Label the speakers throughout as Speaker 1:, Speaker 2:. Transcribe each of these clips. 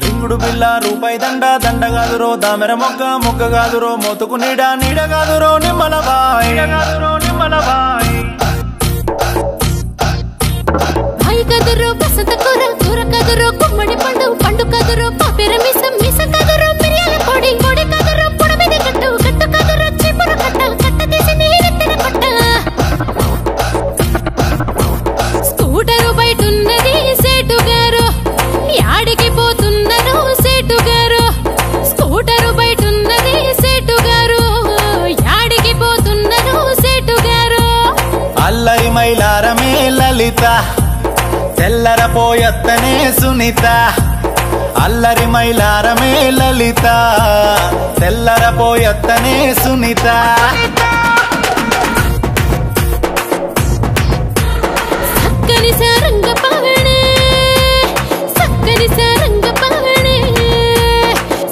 Speaker 1: రింగుడు బిల్ల రూపాయి దండ దండ గాదురో దామెర మొగ్గ మొగ్గ గాదురో మోతుకు నీడ నీడ గాదురో నిమ్మలబాయ్
Speaker 2: భాయి కదురో బసంత కూర కూర కదురో గుమ్మడి పండు పండు కదురో పాపెర మిసం మిస కదురో మిరియాల పొడి పొడి కదురో పొడమిద కట్టు కట్టు కదురో చిపుర కట్ట కట్ట తీసి నీరెత్తిన కొట్ట స్కూటరు బయటున్నది సేటు గారు యాడికి పోతున్నారు సేటు గారు స్కూటరు బయటున్నది సేటు గారు యాడికి పోతున్నారు సేటు గారు
Speaker 1: అల్లరి మైలారమే లలిత తెల్లర పోయత్తనే సునీత అల్లరి మైలారమే లలిత తెల్లర పోయత్తనే సునీత
Speaker 2: సక్కని సారంగ పవనే సక్కని సారంగ పవనే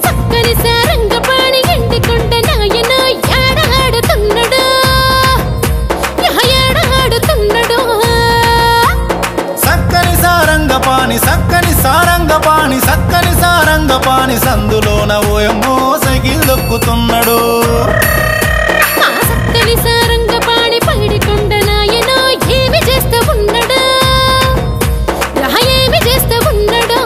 Speaker 2: సక్కని సారంగ పాణి ఎండికొండ నాయన యాడాడుతున్నాడు యాడాడుతున్నాడు
Speaker 1: సక్కని సారంగపాణి సక్కని సారంగపాణి సక్కని సారంగపాణి సందులోన ఓయమ్మో సైకిల్ దొక్కుతున్నాడు
Speaker 2: ఆ సక్కని సారంగ పాణి పైడికొండ నాయన ఏమి చేస్తూ ఉన్నాడు ఏమి చేస్తూ ఉన్నాడు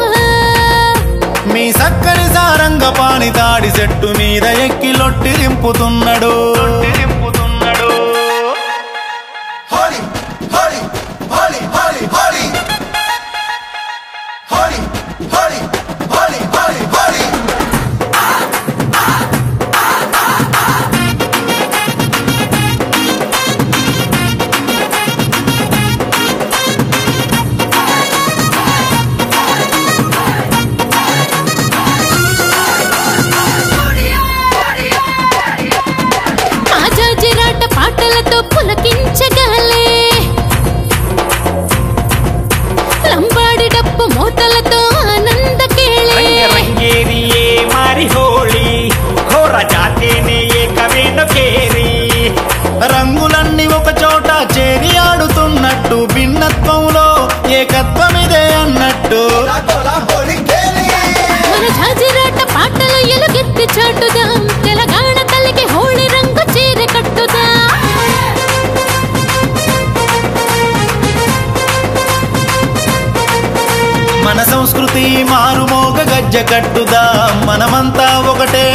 Speaker 1: మీ సక్కని సారంగపాణి తాడి చెట్టు మీద ఎక్కి Lotti దింపుతున్నాడు
Speaker 3: Holi, holi, holi, holi, holi. Holi, holi, holi, holi, holi.
Speaker 2: ఆ జాజిరాట పాటలతో పులకించగాలే లంబాడి డప్పు మోతలతో ఆనంద కేళే
Speaker 4: ರಂಗೇರಿ ಮಾರಿ ಹೋಳಿ ಘೋರ ಜಾತೇನೆ ಏಕವೇನು ಕೇರಿ
Speaker 1: రంగులన్నీ ఒక చోట చేరి ఆడుతున్నట్టు భిన్నత్వంలో ఏకత్వమిదే అన్నట్టు
Speaker 3: Hola, holi, keli.
Speaker 2: మన జాజిరాట పాటలు ఎలుగెత్తి చాటుదాం తెలంగాణ తల్లికి హోళీ రంగు చీర కట్టుదా
Speaker 1: మన సంస్కృతి మారుమోగ గజ్జ కట్టుదా మనమంతా ఒకటే